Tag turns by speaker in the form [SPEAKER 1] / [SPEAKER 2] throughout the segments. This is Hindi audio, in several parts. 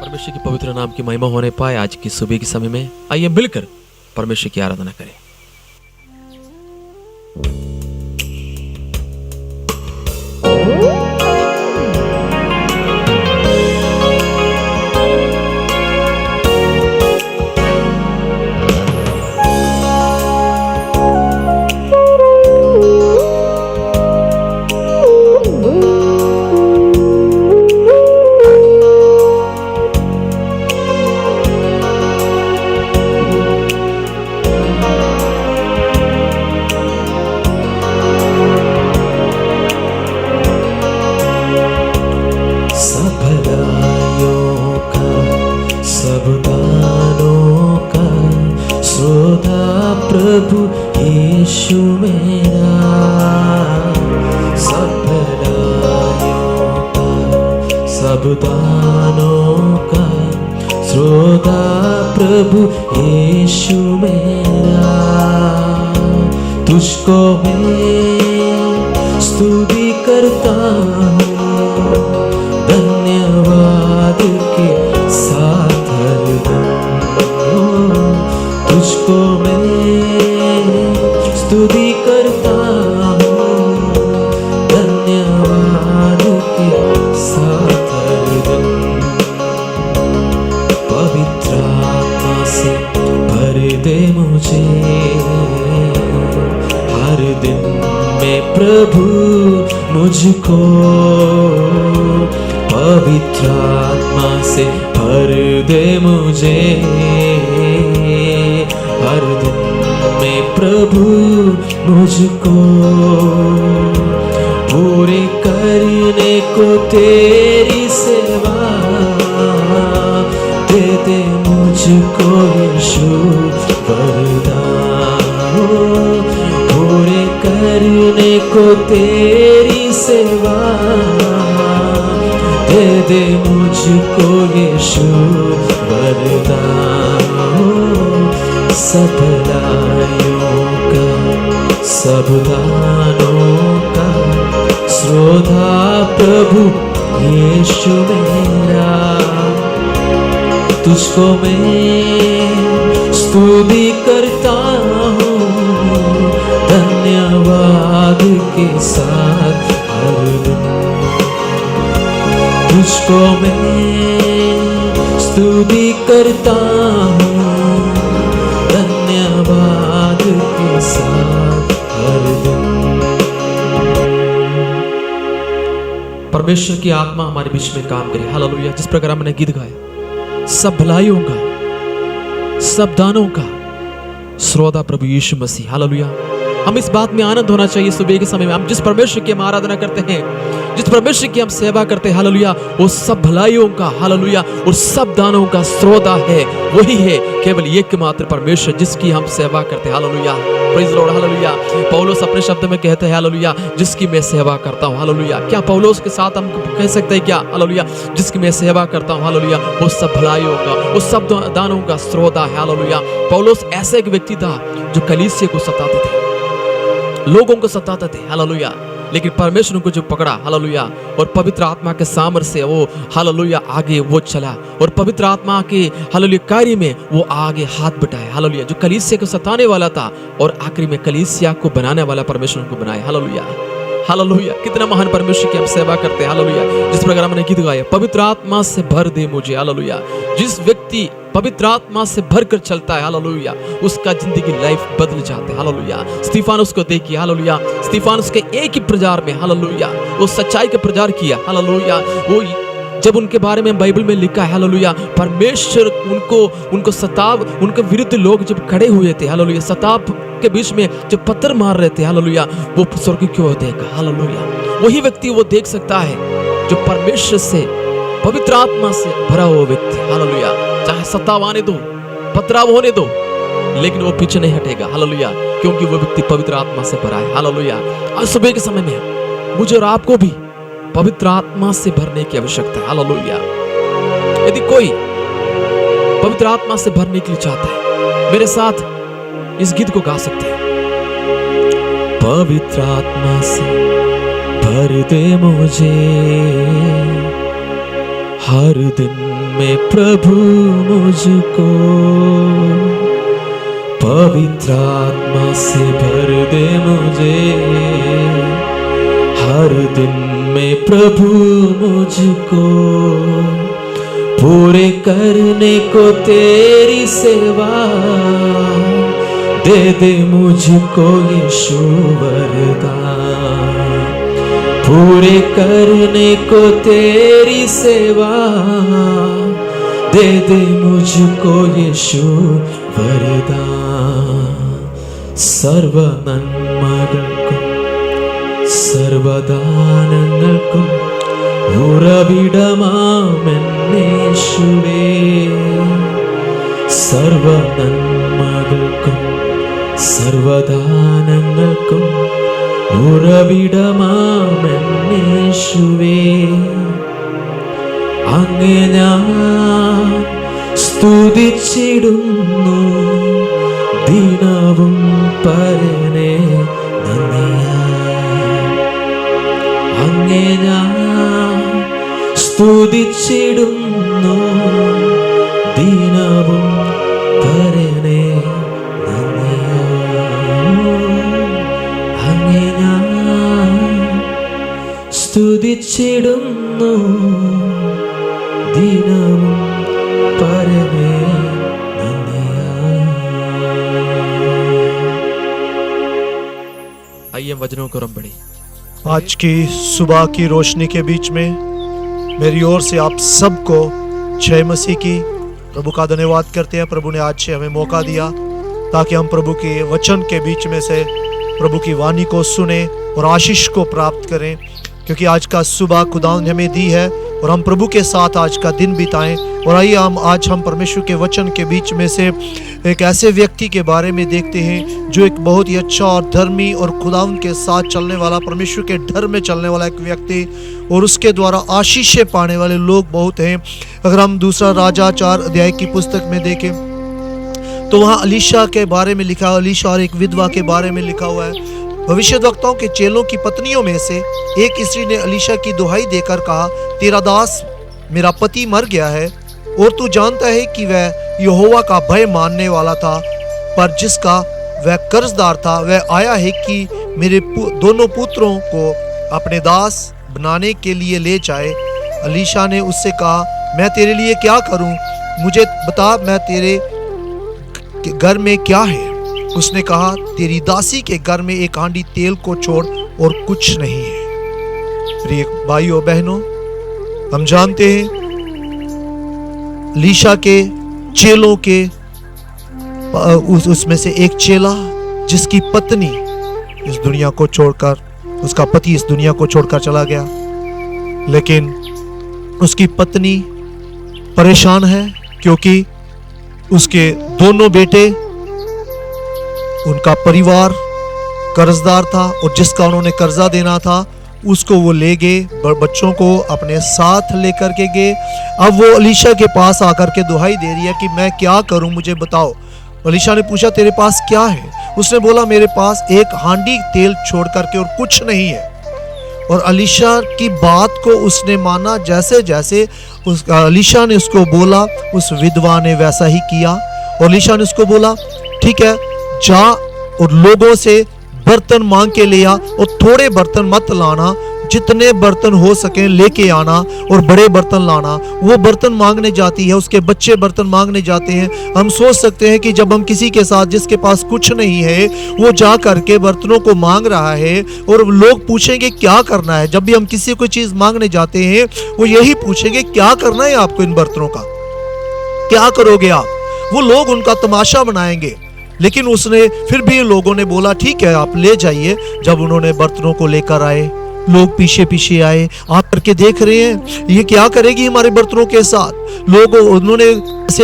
[SPEAKER 1] परमेश्वर की पवित्र नाम की महिमा होने पाए आज की सुबह के समय में आइए मिलकर परमेश्वर की आराधना करें।
[SPEAKER 2] प्रभु यीशु मेरा सब भलाइयों का सब दानों का श्रोता प्रभु यीशु मेरा। तुझको मैं स्तुति करता हूँ धन्यवाद के साथ हरदम। तुझको मैं स्तुति करता हूँ धन्यवाद के साथ हरदम। पवित्र आत्मा से भर दे मुझे हर दिन में प्रभु मुझको। पवित्र आत्मा से भर दे मुझे हर दिन में प्रभु मुझको। पूरे करने को तेरी सेवा दे दे मुझको यीशु वरदान। पूरे करने को तेरी सेवा दे दे मुझको यीशु वरदान। सब भलाइयों का सब दानों का श्रोता प्रभु यीशु मेरा। तुझको मैं स्तुति करता हूँ धन्यवाद के साथ हर दिन। तुझको मैं स्तुति करता हूँ धन्यवाद के साथ हर दिन।
[SPEAKER 1] परमेश्वर की आत्मा हमारे बीच में काम करे। हालेलुया। जिस प्रकार हमने गीत गाया, सब भलाइयों का सब दानों का श्रोता प्रभु यीशु मसीह। हालेलुया। हम इस बात में आनंद होना चाहिए सुबह के समय में हम जिस परमेश्वर की हम आराधना करते हैं, जिस परमेश्वर की हम सेवा करते हैं, हालेलुया, वो सब भलाइयों का, हालेलुया, और सब दानों का श्रोता है। वही है केवल एकमात्र परमेश्वर जिसकी हम सेवा करते हैं। Hallelujah. Praise the Lord. Hallelujah. पौलुस अपने शब्द में कहते हैं, हालेलुया, जिसकी मैं सेवा करता हूँ। हालेलुया। क्या पौलुस के साथ हम कह सकते हैं क्या? हालेलुया, जिसकी मैं सेवा करता हूँ, हालेलुया, वो सब भलाइयों का, वो सब दानों का श्रोता है। हालेलुया। पौलुस ऐसा एक व्यक्ति था जो कलीसिया को सताते थे, लोगों को सताते थे। हालेलुया। लेकिन परमेश्वर को जो पकड़ा, हालेलुया, और पवित्र आत्मा के सामर्थ्य से वो, हालेलुया, आगे वो चला और पवित्र आत्मा के, हालेलुया, कार्य में वो आगे हाथ बढ़ाया। हालेलुया। जो कलीसिया को सताने वाला था और आखिरी में कलीसिया को बनाने वाला परमेश्वर को बनाया। हालेलुया। हालेलुया। कितना महान परमेश्वर की हम सेवा करते हैं। हालेलुया। जिस प्रकार हमने गीत गाया, पवित्र आत्मा से भर दे मुझे। हालेलुया। जिस व्यक्ति पवित्र आत्मा से भरकर चलता है, हालेलुया, उसका जिंदगी लाइफ बदल जाते है। हालेलुया। स्तिफानुस को देखिए। हालेलुया। स्तिफानुस के एक ही प्रचार में, हालेलुया, वो सच्चाई का प्रचार किया। हालेलुया। वो जब उनके बारे में बाइबल में लिखा है, हालेलुया, परमेश्वर उनको सताव, उनके विरुद्ध लोग जब खड़े हुए थे, हालेलुया, सताव के बीच में जब पत्थर मार रहे थे, हालेलुया, वो स्वर्ग क्यों देखा। हालेलुया। वही व्यक्ति वो देख सकता है जो परमेश्वर से, पवित्र आत्मा से भरा हुआ व्यक्ति। हालेलुया। चाहे सताव आने दो, पथराव होने दो, लेकिन वो पीछे नहीं हटेगा। हालेलुया। क्योंकि वो व्यक्ति पवित्र आत्मा से भरा है। हालेलुया। आज सुबह के समय में मुझे और आपको भी पवित्र आत्मा से भरने की आवश्यकता है। हालेलुया। यदि कोई पवित्र आत्मा से भरने के लिए चाहता है, मेरे साथ इस गीत को गा सकते हैं।
[SPEAKER 2] पवित्र आत्मा से भर दे मुझे हर दिन में प्रभु मुझको पवित्र आत्मा से भर दे मुझे। हर दिन में प्रभु मुझको पूरे करने को तेरी सेवा दे दे मुझको यीशु वरदान। पूरे करने को तेरी सेवा दे दे मुझको यीशु वरदान। സർവ നന്മകൾക്കും സർവദാനങ്ങൾക്കും ഉറവിടമാമെന്നേശുവേ। സർവ നന്മകൾക്കും സർവദാനങ്ങൾക്കും ഉറവിടമാമെന്നേശുവേ। അങ്ങേ ഞാൻ സ്തുതിച്ചിടുന്നു ദിനവും പരനെ നന്ദിയാൽ। അങ്ങേ ഞാൻ സ്തുതിച്ചിടുന്നു ദിനവും പരനെ നന്ദിയാൽ। അങ്ങേ ഞാൻ സ്തുതിച്ചിടുന്നു ദിനവും പരനെ
[SPEAKER 1] आइए हम वचनों को पढ़े।
[SPEAKER 3] आज की सुबह की रोशनी के बीच में मेरी ओर से आप सबको जय मसीह की प्रभु का धन्यवाद करते हैं। प्रभु ने आज से हमें मौका दिया ताकि हम प्रभु के वचन के बीच में से प्रभु की वाणी को सुने और आशीष को प्राप्त करें, क्योंकि आज का सुबह खुदावंद ने हमें दी है और हम प्रभु के साथ आज का दिन बिताएं। और आइए आज हम परमेश्वर के वचन के बीच में से एक ऐसे व्यक्ति के बारे में देखते हैं जो एक बहुत ही अच्छा और धर्मी और खुदावंद के साथ चलने वाला, परमेश्वर के डर में चलने वाला एक व्यक्ति, और उसके द्वारा आशीषें पाने वाले लोग बहुत हैं। अगर हम दूसरा राजा 4 अध्याय की पुस्तक में देखें तो वहाँ अलीशा के बारे में लिखा है। अलीशा और एक विधवा के बारे में लिखा हुआ है। भविष्यद्वक्ताओं के चेलों की पत्नियों में से एक स्त्री ने अलीशा की दुहाई देकर कहा, तेरा दास मेरा पति मर गया है और तू जानता है कि वह यहोवा का भय मानने वाला था, पर जिसका वह कर्जदार था वह आया है कि मेरे दोनों पुत्रों को अपने दास बनाने के लिए ले जाए। अलीशा ने उससे कहा, मैं तेरे लिए क्या करूं? मुझे बता, मैं तेरे घर में क्या है? उसने कहा, तेरी दासी के घर में एक हांडी तेल को छोड़ और कुछ नहीं है। प्रिय भाइयों बहनों, हम जानते हैं अलीशा के चेलों के उसमें से एक चेला जिसकी पत्नी इस दुनिया को छोड़कर, उसका पति इस दुनिया को छोड़कर चला गया, लेकिन उसकी पत्नी परेशान है क्योंकि उसके दोनों बेटे, उनका परिवार कर्जदार था और जिसका उन्होंने कर्जा देना था उसको वो ले गए, बच्चों को अपने साथ लेकर के गए। अब वो अलीशा के पास आकर के दुहाई दे रही है कि मैं क्या करूं, मुझे बताओ। अलीशा ने पूछा, तेरे पास क्या है? उसने बोला, मेरे पास एक हांडी तेल छोड़ करके और कुछ नहीं है। और अलीशा की बात को उसने माना। जैसे जैसे अलीशा ने उसको बोला, उस विधवा ने वैसा ही किया। और अलीशा ने उसको बोला, ठीक है, जा और लोगों से बर्तन मांग के ले आ, और थोड़े बर्तन मत लाना, जितने बर्तन हो सके लेके आना और बड़े बर्तन लाना। वो बर्तन मांगने जाती है, उसके बच्चे बर्तन मांगने जाते हैं। हम सोच सकते हैं कि जब हम किसी के साथ जिसके पास कुछ नहीं है वो जा करके बर्तनों को मांग रहा है और लोग पूछेंगे क्या करना है। जब भी हम किसी को चीज मांगने जाते हैं वो यही पूछेंगे क्या करना है आपको, इन बर्तनों का क्या करोगे आप। वो लोग उनका तमाशा बनाएंगे, लेकिन उसने फिर भी लोगों ने बोला ठीक है आप ले जाइए। जब उन्होंने बर्तनों को लेकर आए, लोग पीछे पीछे आए, आकर के देख रहे हैं ये क्या करेगी हमारे बर्तनों के साथ। लोग उन्होंने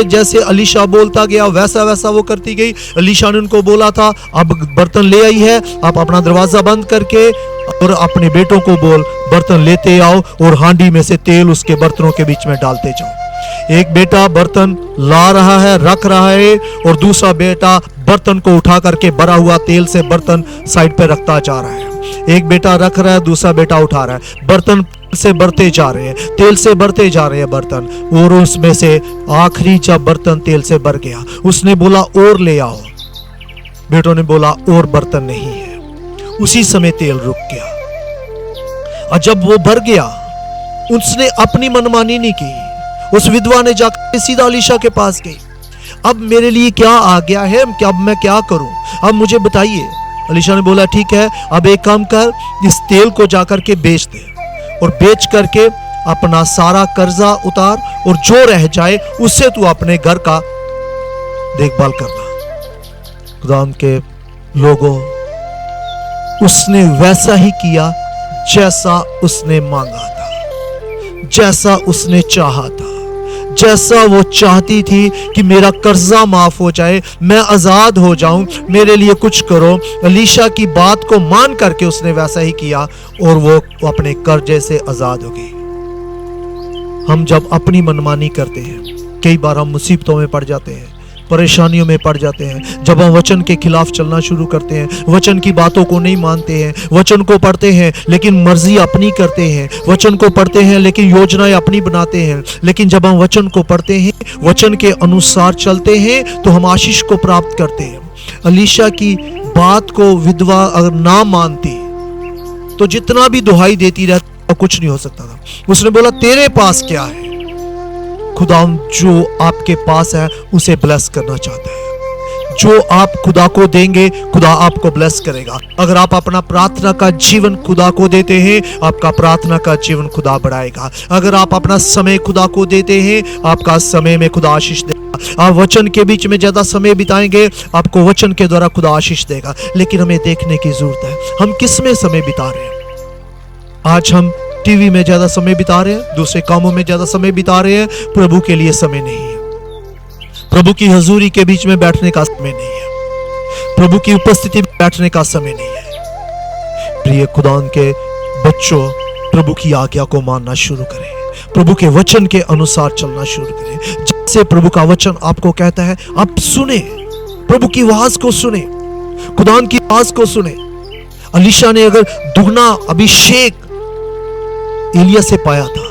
[SPEAKER 3] जैसे अलीशा बोलता गया वैसा वैसा वो करती गई। अलीशा ने उनको बोला था, अब बर्तन ले आई है, आप अपना दरवाजा बंद करके और अपने बेटों को बोल बर्तन लेते आओ और हांडी में से तेल उसके बर्तनों के बीच में डालते जाओ। एक बेटा बर्तन ला रहा है, रख रहा है, और दूसरा बेटा बर्तन को उठा करके भरा हुआ तेल से बर्तन साइड पे रखता जा रहा है। एक बेटा रख रहा है, दूसरा बेटा उठा रहा है। बर्तन से बढ़ते जा रहे हैं, तेल से बढ़ते जा रहे हैं बर्तन। और उसमें से आखिरी जब बर्तन तेल से भर गया, उसने बोला और ले आओ। बेटों ने बोला और बर्तन नहीं है। उसी समय तेल रुक गया। और जब वो भर गया, उसने अपनी मनमानी नहीं की। उस विधवा ने जाकर सीधा अलीशा के पास गई। अब मेरे लिए क्या आ गया है, अब मैं क्या करूं, अब मुझे बताइए। अलीशा ने बोला ठीक है, अब एक काम कर, इस तेल को जाकर के बेच दे और बेच करके अपना सारा कर्जा उतार, और जो रह जाए उससे तू अपने घर का देखभाल करना। खुदा के लोगों, उसने वैसा ही किया जैसा उसने मांगा था, जैसा उसने चाहा था, जैसा वो चाहती थी कि मेरा कर्जा माफ हो जाए, मैं आजाद हो जाऊं, मेरे लिए कुछ करो। अलीशा की बात को मान करके उसने वैसा ही किया और वो अपने कर्जे से आजाद हो गई। हम जब अपनी मनमानी करते हैं, कई बार हम मुसीबतों में पड़ जाते हैं, परेशानियों में पड़ जाते हैं। जब हम वचन के खिलाफ चलना शुरू करते हैं, वचन की बातों को नहीं मानते हैं, वचन को पढ़ते हैं लेकिन मर्जी अपनी करते हैं, वचन को पढ़ते हैं लेकिन योजनाएं अपनी बनाते हैं। लेकिन जब हम वचन को पढ़ते हैं, वचन के अनुसार चलते हैं, तो हम आशीष को प्राप्त करते हैं। अलीशा की बात को विधवा अगर ना मानती तो जितना भी दुहाई देती रहती कुछ नहीं हो सकता था। उसने बोला तेरे पास क्या है? खुदा जो आपके पास है उसे ब्लेस करना चाहता है। जो आप खुदा को देंगे, खुदा आपको ब्लेस करेगा। अगर आप अपना प्रार्थना का जीवन खुदा को देते हैं, आपका प्रार्थना का जीवन खुदा बढ़ाएगा। अगर आप अपना समय खुदा को देते हैं, आपका समय में खुदा आशीष देगा। आप वचन के बीच में ज्यादा समय बिताएंगे, आपको वचन के द्वारा खुदा आशीष देगा। लेकिन हमें देखने की जरूरत है, हम किस में समय बिता रहे हैं। आज हम टीवी में ज्यादा समय बिता रहे हैं, दूसरे कामों में ज्यादा समय बिता रहे हैं, प्रभु के लिए समय नहीं है। प्रभु की हजूरी के बीच में बैठने का समय नहीं है, प्रभु की उपस्थिति में बैठने का समय नहीं है। प्रिय खुदा के बच्चों, प्रभु की आज्ञा को मानना शुरू करें, प्रभु के वचन के अनुसार चलना शुरू करें। जैसे प्रभु का वचन आपको कहता है, आप सुने, प्रभु की आवाज को सुने, खुदा की आवाज को सुने। अलीशा ने अगर दुगना अभिषेक एलिया से पाया था,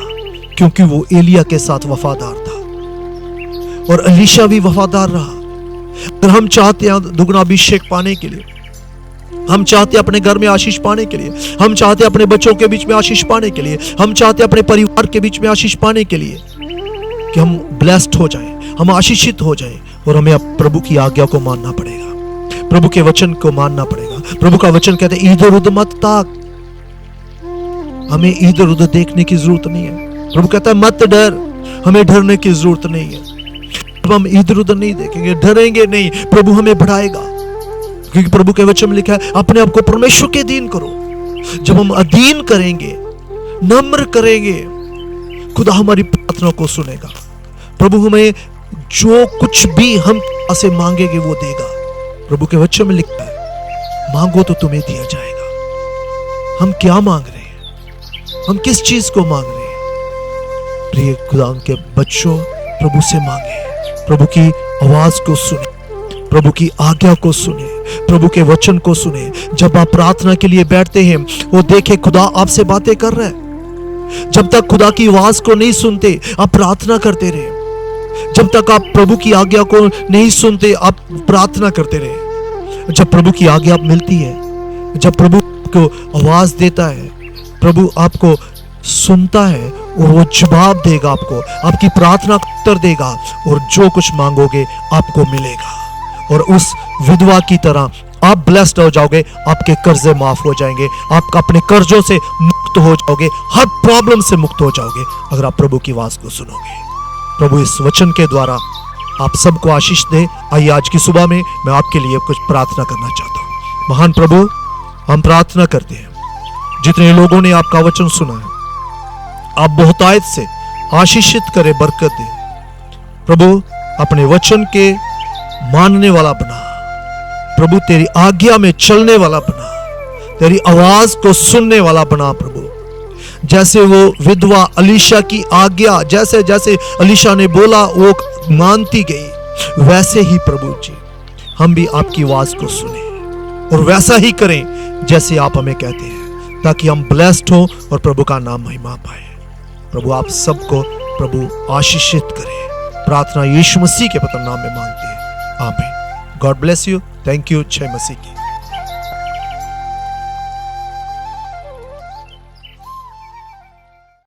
[SPEAKER 3] क्योंकि वो एलिया के साथ वफादार था, और अलीशा भी वफादार रहा। अगर हम चाहते हैं दुगना अभिषेक पाने के लिए, हम चाहते हैं अपने घर में आशीष पाने के लिए, हम चाहते हैं अपने बच्चों के बीच में आशीष पाने के लिए, हम चाहते हैं अपने परिवार के बीच में आशीष पाने के लिए, कि हम ब्लेस्ड हो जाएं, हम आशीषित हो जाएं, और हमें अब प्रभु की आज्ञा को मानना पड़ेगा, प्रभु के वचन को मानना पड़ेगा। प्रभु का वचन कहते हैं इधर उधर मत ताक। हमें इधर उधर देखने की जरूरत नहीं है। प्रभु कहता है मत डर, हमें डरने की जरूरत नहीं है। जब हम इधर उधर नहीं देखेंगे, डरेंगे नहीं, प्रभु हमें बढ़ाएगा। क्योंकि प्रभु के वचन में लिखा है अपने आप को परमेश्वर के अधीन करो। जब हम अधीन करेंगे, नम्र करेंगे, खुदा हमारी प्रार्थना को सुनेगा। प्रभु हमें जो कुछ भी हम ऐसे मांगेंगे वो देगा। प्रभु के वचन में लिखा है मांगो तो तुम्हें दिया जाएगा। हम क्या मांग रहे हैं, हम किस चीज को मांग रहे हैं? प्रिय खुदा के बच्चों, प्रभु से मांगे, प्रभु की आवाज को सुने, प्रभु की आज्ञा को सुने, प्रभु के वचन को सुने। जब आप प्रार्थना के लिए बैठते हैं, वो देखे खुदा आपसे बातें कर रहा है। जब तक खुदा की आवाज को नहीं सुनते, आप प्रार्थना करते रहे। जब तक आप प्रभु की आज्ञा को नहीं सुनते, आप प्रार्थना करते रहे। जब प्रभु की आज्ञा मिलती है, जब प्रभु को आवाज देता है, प्रभु आपको सुनता है और वो जवाब देगा, आपको आपकी प्रार्थना का उत्तर देगा, और जो कुछ मांगोगे आपको मिलेगा। और उस विधवा की तरह आप ब्लेस्ड हो जाओगे, आपके कर्जे माफ हो जाएंगे, आप अपने कर्जों से मुक्त हो जाओगे, हर प्रॉब्लम से मुक्त हो जाओगे, अगर आप प्रभु की आवाज को सुनोगे। प्रभु इस वचन के द्वारा आप सबको आशीष दे। आइए आज की सुबह में मैं आपके लिए कुछ प्रार्थना करना चाहता हूँ। महान प्रभु, हम प्रार्थना करते हैं, जितने लोगों ने आपका वचन सुना है, आप बहुतायत से आशीषित करें, बरकत दे। प्रभु अपने वचन के मानने वाला बना, प्रभु तेरी आज्ञा में चलने वाला बना, तेरी आवाज को सुनने वाला बना। प्रभु जैसे वो विधवा अलीशा की आज्ञा, जैसे जैसे अलीशा ने बोला वो मानती गई, वैसे ही प्रभु जी हम भी आपकी आवाज को सुने और वैसा ही करें जैसे आप हमें कहते हैं। ताकि हम ब्लेस्ड हो और प्रभु का नाम महिमा पाए। प्रभु आप सबको प्रभु आशीषित करे। प्रार्थना यीशु मसीह के पवित्र नाम में मांगते हैं, आमीन। God bless you. Thank you. जय मसीह की।